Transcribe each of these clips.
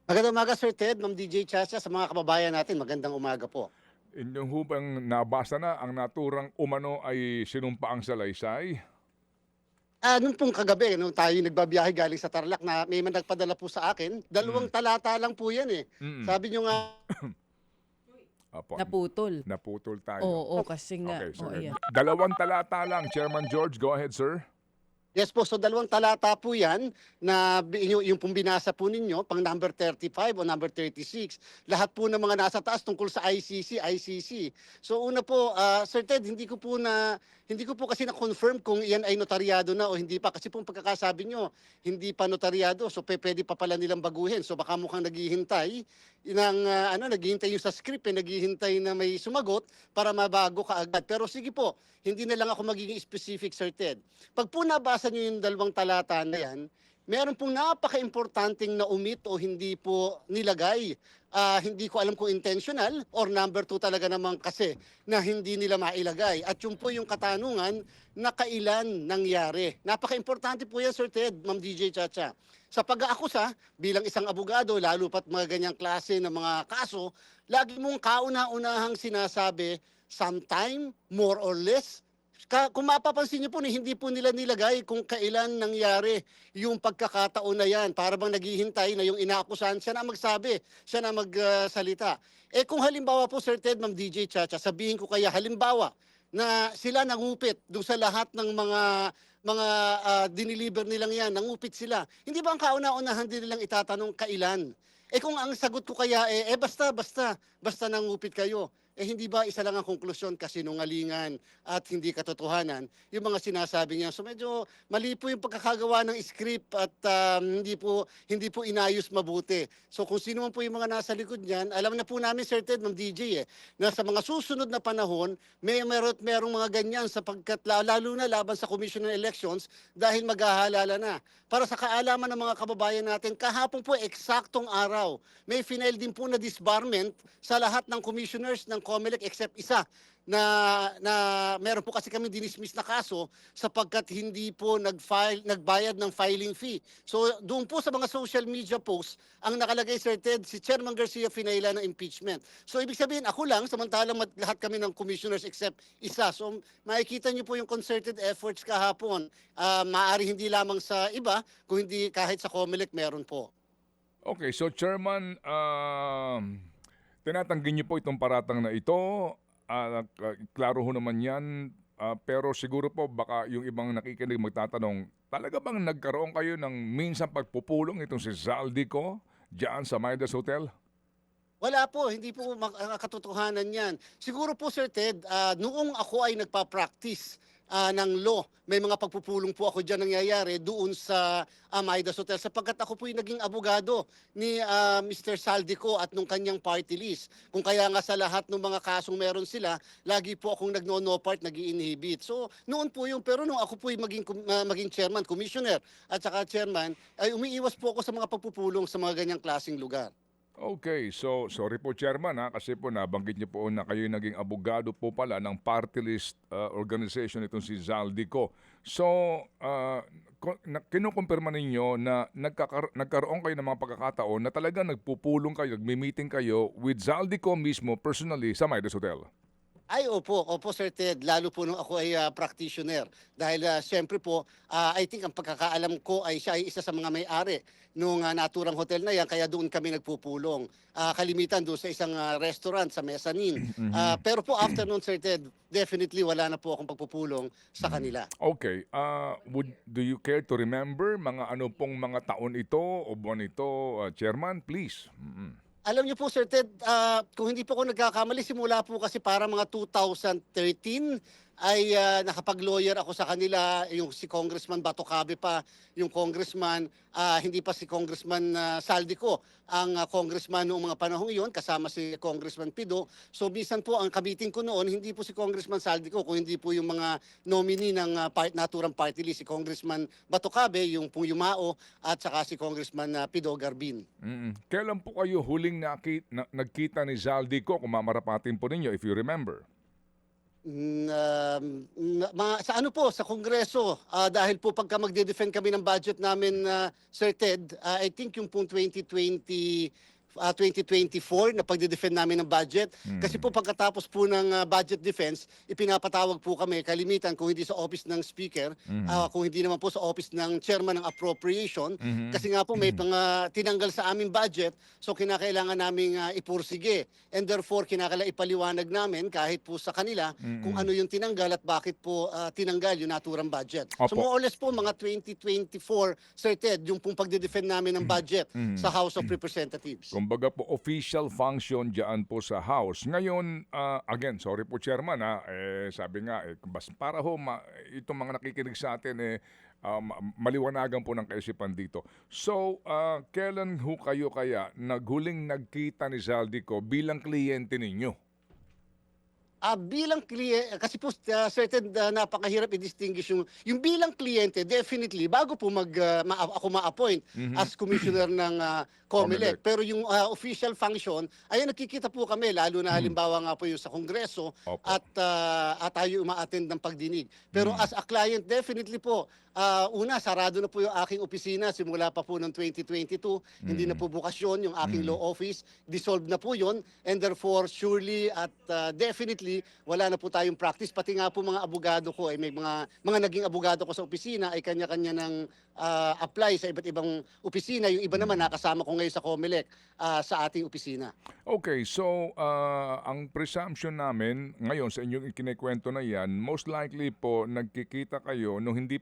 Magandang umaga, Sir Ted, Ma'am DJ Chacha, sa mga kababayan natin, magandang umaga po. Inyong hubang nabasa na ang naturang umano ay sinumpaang salaysay? Nung pong kagabi, nung tayo nagbabiyahe galing sa Tarlac na may nagpadala po sa akin, Hmm, 2 talata lang po yan eh. mm. Sabi nyo nga, Opo, Naputol. naputol tayo. Oo, kasi nga Okay, oh, sige. ayan. Dalawang talata lang, Chairman George. Go ahead, sir. yes po, so 2 talata po yan na yung pong binasa po ninyo, pang number 35 o number 36. Lahat po ng mga nasa taas tungkol sa ICC. So una po, Sir Ted, hindi ko po kasi na-confirm kung iyan ay notaryado na o hindi pa. Kasi pong pagkakasabi nyo, hindi pa notaryado. So pwede pa pala nilang baguhin. So baka mukhang naghihintay naghihintay yung sa script, naghihintay na may sumagot para mabago kaagad. Pero sige po, hindi na lang ako magiging specific, Sir Ted. Pag po nabasa nyo yung 2 talata na yan, meron pong napaka-importanting na umit o hindi po nilagay. Hindi ko alam kung intentional or number 2 talaga naman kasi na hindi nila mailagay. At yun po yung katanungan na kailan nangyari. Napaka-importante po yan, Sir Ted, Ma'am DJ Chacha. Sa pag-aakusa, bilang isang abogado, lalo pat mga ganyang klase ng mga kaso, lagi mong kauna-unahang sinasabi, sometime, more or less, kung mapapansin niyo po, hindi po nila nilagay kung kailan nangyari yung pagkakataon na yan. Para bang naghihintay na yung inaakusahan, siya na magsabi, siya na magsalita. Kung halimbawa po, Sir Ted, Ma'am DJ Chacha, sabihin ko kaya halimbawa na sila nangupit doon sa lahat ng mga diniliver nilang yan, nangupit sila. Hindi ba ang kauna-unahan din nilang itatanong kailan? Kung ang sagot ko kaya basta nangupit kayo. Hindi ba isa lang ang konklusyon, kasinungalingan at hindi katotohanan yung mga sinasabi niya. So medyo mali po yung pagkakagawa ng script at hindi po inayos mabuti. So kung sino man po yung mga nasa likod niyan, alam na po namin, Sir Ted, ng DJ na sa mga susunod na panahon, merong mga ganyan sapagkat lalo na laban sa Commission on Elections dahil maghahalala na. Para sa kaalaman ng mga kababayan natin, kahapon po eksaktong araw, may final din po na disbarment sa lahat ng commissioners ng COMELEC except isa na meron po kasi kami dinismiss na kaso sapagkat hindi po nagbayad ng filing fee. So doon po sa mga social media posts, ang nakalagay, Sir Ted, si Chairman Garcia finaila ng impeachment. So ibig sabihin, ako lang, samantalang lahat kami ng commissioners except isa. So makikita niyo po yung concerted efforts kahapon. Maaari hindi lamang sa iba, kung hindi kahit sa COMELEC meron po. Okay, so Chairman, tinatanggi niyo po itong paratang na ito. Klaro ho naman yan. Pero siguro po baka yung ibang nakikinig magtatanong, talaga bang nagkaroon kayo ng minsan pagpupulong itong si Zaldico diyan sa Midas Hotel? Wala po, hindi po katotohanan yan. Siguro po, Sir Ted, noong ako ay nagpa-practice ng law, may mga pagpupulong po ako dyan nangyayari doon sa Maidas Hotel sapagkat ako po yung naging abogado ni Mr. Saldico at nung kanyang party list. Kung kaya nga sa lahat ng mga kasong meron sila, lagi po akong nagno-no part, nag-i-inhibit. So noon po yung, pero nung ako po yung maging chairman, commissioner at saka chairman, ay umiiwas po ako sa mga pagpupulong sa mga ganyang klaseng lugar. Okay, so sorry po Chairman kasi po nabanggit niyo po na kayo naging abogado po pala ng party list organization itong si Zaldico. So, kinukumpirma ninyo na nagkaroon kayo ng mga pagkakataon na talagang nagpupulong kayo, nagmi-meeting kayo with Zaldico mismo personally sa Midas Hotel? Ay, opo, Sir Ted, lalo po nung ako ay practitioner. Dahil siyempre po, I think ang pagkakaalam ko ay siya ay isa sa mga may-ari nung naturang hotel na yan, kaya doon kami nagpupulong. Kalimitan doon sa isang restaurant sa mezzanine. Mhm. Pero po after noon, Sir Ted, definitely wala na po akong pagpupulong sa kanila. Okay, do you care to remember mga ano pong mga taon ito o buwan ito, Chairman, please? Alam niyo po, Sir Ted, kung hindi po ako nagkakamali, simula po kasi para mga 2013 ay nakapag-lawyer ako sa kanila, yung si Congressman Batocabe pa, yung congressman, hindi pa si Congressman Saldico, ang congressman noong mga panahong iyon, kasama si Congressman Pido. So minsan po ang kabitin ko noon, hindi po si Congressman Saldico, kung hindi po yung mga nominee ng naturang party list, si Congressman Batocabe, yung Puyumao, at saka si Congressman Pido Garbin. Kailan po kayo huling nagkita ni Zaldico kung mamarapatin po ninyo if you remember? Sa ano po, sa Kongreso, dahil po pagka magde-defend kami ng budget namin, Sir Ted, I think yung pong 2024 na pagde-defend namin ng budget. Kasi po pagkatapos po ng budget defense, ipinapatawag po kami kalimitan kung hindi sa office ng speaker, kung hindi naman po sa office ng chairman ng appropriation. Kasi nga po may mga tinanggal sa aming budget, so kinakailangan naming ipursige. And therefore, kinakailangan ipaliwanag namin kahit po sa kanila kung ano yung tinanggal at bakit po tinanggal yung naturang budget. So Opo. more or less po mga 2024, Sir Ted, yung pong pagde-defend namin ng budget sa House of Representatives. Kumbaga po, official function dyan po sa House. Ngayon, again, sorry po Chairman, sabi nga, para ho, itong mga nakikinig sa atin, maliwanagan po ng kaisipan dito. So, kailan ho kayo kaya naghuling nagkita ni Zaldico bilang kliyente ninyo? Bilang kliyente, kasi po certain napakahirap i-distinguish yung bilang kliyente, definitely, bago po ako ma-appoint as commissioner ng COMELEC. COMELEC. Pero yung official function, ay nakikita po kami, lalo na halimbawa nga po yung sa Kongreso Opo. at tayo uma-attend ng pagdinig. Pero as a client, definitely po, una, sarado na po yung aking opisina simula pa po ng 2022. Hindi na po bukasyon yung aking law office. Dissolved na po yun. And therefore, surely at definitely, wala na po tayong practice. Pati nga po mga abogado ko, may mga naging abogado ko sa opisina ay kanya-kanya ng apply sa iba't ibang opisina. Yung iba naman nakasama ko ngayon sa COMELEC sa ating opisina. Okay, so ang presumption namin ngayon sa inyong ikinikwento na yan, most likely po nagkikita kayo nung hindi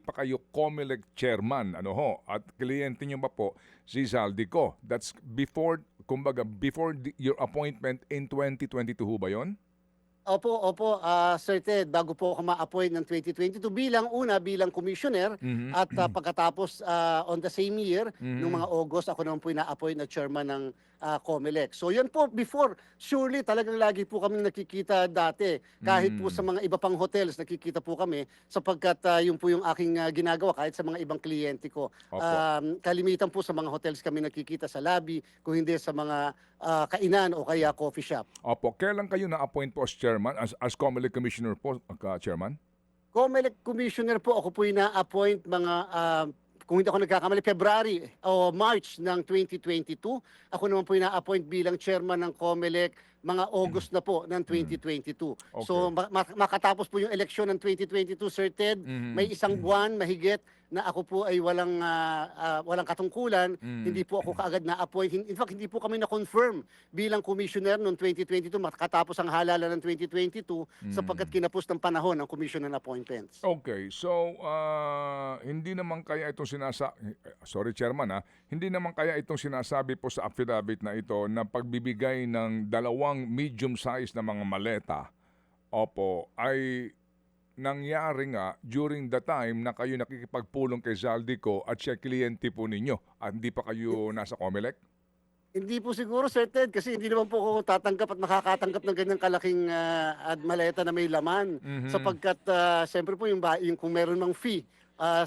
pa kayo COMELEC chairman, ano ho, at kliyente niyo ba po si Zaldico? That's before, kumbaga, before your appointment in 2022 ho ba yon? Opo, Sir Ted, bago po ako ma-appoint ng 2022 bilang commissioner at pagkatapos on the same year, nung mga August, ako naman po na-appoint na chairman ng COMELEC. So yan po, before, surely talagang lagi po kami nakikita dati. Kahit po sa mga iba pang hotels, nakikita po kami sapagkat yun po yung aking ginagawa kahit sa mga ibang kliyente ko. Opo. Kalimitan po sa mga hotels kami nakikita sa lobby, kung hindi sa mga kainan o kaya coffee shop. Opo, kailan kayo na-appoint po as chairman, as COMELEC commissioner po, chairman? COMELEC commissioner po, ako po na-appoint mga, kung hindi ako nagkakamali, February o March ng 2022. Ako naman po na-appoint bilang chairman ng COMELEC mga August na po ng 2022. So makatapos po yung eleksyon ng 2022, Sir Ted, may isang buwan mahigit na ako po ay walang katungkulan, hindi po ako kaagad na-appoint. In fact, hindi po kami na-confirm bilang commissioner noong 2022 makatapos ang halalan ng 2022 sapagkat kinapos ng panahon ng commission and appointments. Okay, so hindi naman kaya itong sorry Chairman, hindi naman kaya itong sinasabi po sa affidavit na ito na pagbibigay ng 2 medium size na mga maleta, opo, ay nangyari nga during the time na kayo nakikipagpulong kay Zaldico at siya kliyente po ninyo at hindi pa kayo nasa COMELEC? Hindi po siguro, Sir Ted, kasi hindi naman po ako tatanggap at makakatanggap ng ganyang kalaking maleta na may laman. Sapagkat, siyempre po, yung kung meron mang fee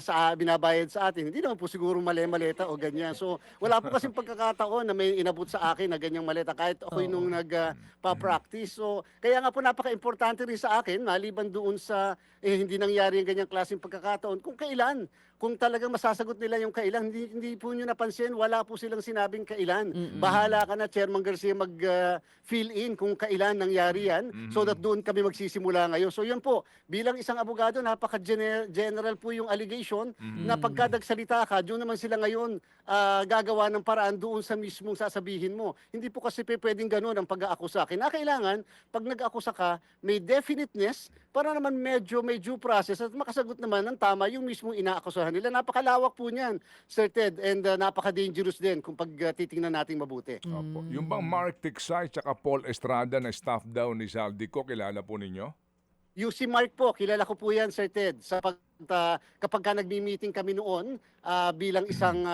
sa binabayad sa atin, hindi naman po siguro maleta o ganyan. So, wala po kasing pagkakataon na may inabot sa akin na ganyang maleta kahit ako'y nung nagpa-practice. So, kaya nga po napaka-importante rin sa akin, maliban doon sa hindi nangyari yung ganyang klaseng pagkakataon, kung kailan. Kung talagang masasagot nila yung kailan, hindi po nyo napansin, wala po silang sinabing kailan. Bahala ka na, Chairman Garcia, mag-fill in kung kailan nangyari yan so that doon kami magsisimula ngayon. So yun po, bilang isang abogado, napaka-general po yung allegation na pagka nagsalita ka, doon naman sila ngayon gagawa ng paraan doon sa mismong sasabihin mo. Hindi po kasi pwedeng ganun ang pag-aakusa. Kinakailangan, pag nag-aakusa ka, may definiteness para naman medyo may due process at makasagot naman ng tama yung mismong inaakusahan nila. Napakalawak po niyan, Sir Ted, and napaka-dangerous din kung titingnan natin mabuti. Opo. Yung bang Mark Tiksay tsaka Paul Estrada na staff daw ni Zaldico, kilala po ninyo? Yung si Mark po, kilala ko po yan, Sir Ted. Kapag ka nagmi-meeting kami noon, bilang isang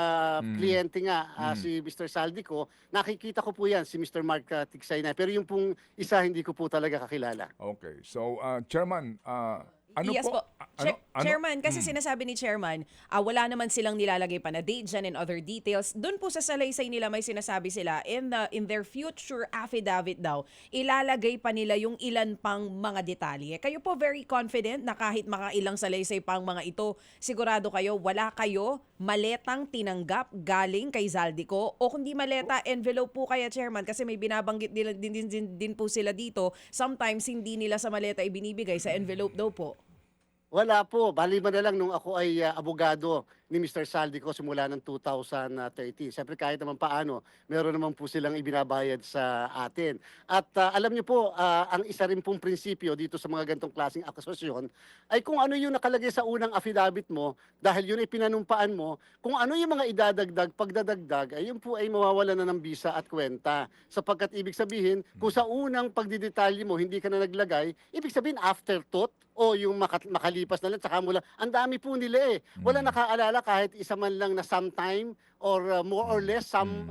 kliyente nga, si Mr. Zaldico, nakikita ko po yan, si Mr. Mark Tiksay na. Pero yung pong isa, hindi ko po talaga kakilala. Okay. So, Chairman, Ano Yes po? po. Chairman, kasi sinasabi ni Chairman, wala naman silang nilalagay pa na date dyan and other details. Doon po sa salaysay nila may sinasabi sila, in their future affidavit daw, ilalagay pa nila yung ilan pang mga detalye. Kayo po very confident na kahit makailang salaysay pang mga ito, sigurado kayo, wala kayo maletang tinanggap galing kay Zaldico o kundi maleta, envelope po kaya Chairman kasi may binabanggit din po sila dito. Sometimes hindi nila sa maleta ibinibigay, sa envelope daw po. Wala po. Baliban na lang nung ako ay abogado ni Mr. Saldico simula ng 2013. Siyempre kahit naman paano, meron naman po silang ibinabayad sa atin. At alam niyo po, ang isa rin pong prinsipyo dito sa mga ganitong klaseng akusasyon ay kung ano yung nakalagay sa unang affidavit mo, dahil yun ay pinanumpaan mo, kung ano yung mga idadagdag, pagdadagdag, ay yun po ay mawawala na ng bisa at kwenta. Sapagkat ibig sabihin, kung sa unang pagdidetalye mo, hindi ka na naglagay, ibig sabihin afterthought, o yung makalipas na lang, tsaka mula, ang dami po nila eh. Wala nakaalala kahit isa man lang na sometime or more or less some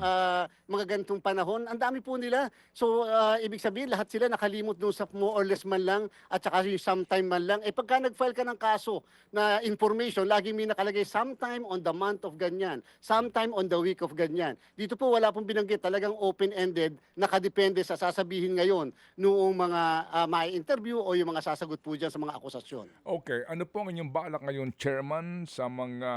mga ganitong panahon. Ang dami po nila. So, ibig sabihin, lahat sila nakalimot doon sa more or less man lang at saka yung sometime man lang. Eh, pagka nag-file ka ng kaso na information, lagi may nakalagay sometime on the month of ganyan, sometime on the week of ganyan. Dito po wala pong binanggit, talagang open-ended, nakadepende sa sasabihin ngayon noong mga mai-interview o yung mga sasagot po dyan sa mga akusasyon. Okay, ano po ang inyong balak ngayon, Chairman, sa mga,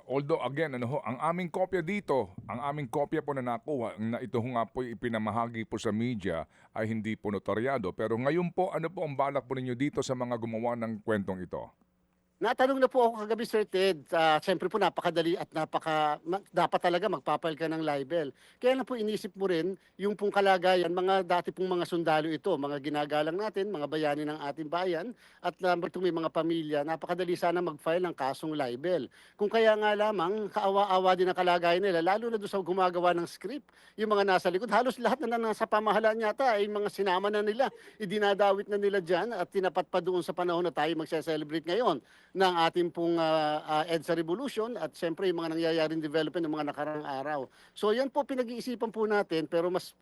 although again, ang aming kopya dito, ang aming kopya po na nakuha, na ito nga po ipinamahagi po sa media, ay hindi po notaryado. Pero ngayon po, ano po ang balak po ninyo dito sa mga gumawa ng kwentong ito? Natanong na po ako kagabi, Sir Ted. Siyempre po napakadali at dapat talaga magpapile ka ng libel. Kaya na po inisip mo rin yung pong kalagayan, mga dati pong mga sundalo ito, mga ginagalang natin, mga bayani ng ating bayan, at number 2 may mga pamilya, napakadali sana mag-file ng kasong libel. Kung kaya nga lamang, kaawa-awa din ang kalagayan nila, lalo na doon sa gumagawa ng script, yung mga nasa likod, halos lahat na nasa pamahalaan yata ay mga sinama na nila, idinadawit na nila dyan at tinapat pa doon sa panahon na tayo magse-celebrate ngayon ng ating pong EDSA Revolution at siyempre yung mga nangyayaring development ng mga nakarang araw. So yan po pinag-iisipan po natin pero mas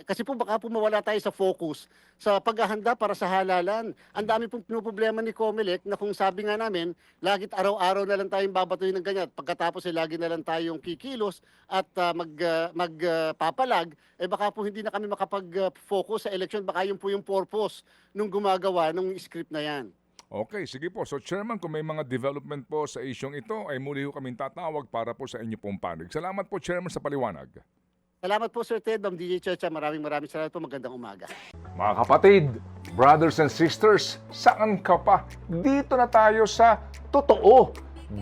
kasi po baka po mawala tayo sa focus sa paghahanda para sa halalan. Ang dami pong problema ni Comelec na kung sabi nga namin, lagit araw-araw na lang tayong babatuhin ng ganyan. Pagkatapos ay lagi na lang tayong kikilos at magpapalag, eh baka po hindi na kami makapag-focus sa election. Baka yun po yung purpose nung gumagawa nung script na yan. Okay, sige po. So, Chairman, kung may mga development po sa isyong ito, ay muli ho kaming tatawag para po sa inyo pong panig. Salamat po, Chairman, sa paliwanag. Salamat po, Sir Ted. Ma'am DJ Chacha, maraming salamat po. Magandang umaga. Mga kapatid, brothers and sisters, saan ka pa? Dito na tayo sa totoo.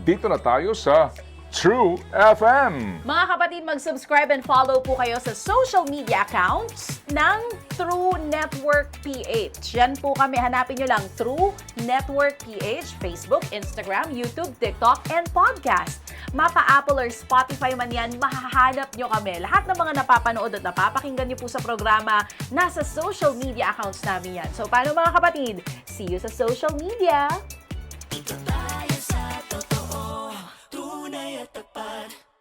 Dito na tayo sa True FM. Mga kapatid, mag-subscribe and follow po kayo sa social media accounts ng True Network PH. Yan po kami, hanapin nyo lang True Network PH, Facebook, Instagram, YouTube, TikTok, and podcast. Mapa Apple or Spotify man yan, mahahanap nyo kami. Lahat ng mga napapanood at napapakinggan nyo po sa programa, nasa social media accounts namin yan. So paano mga kapatid? See you sa social media! Dito tayo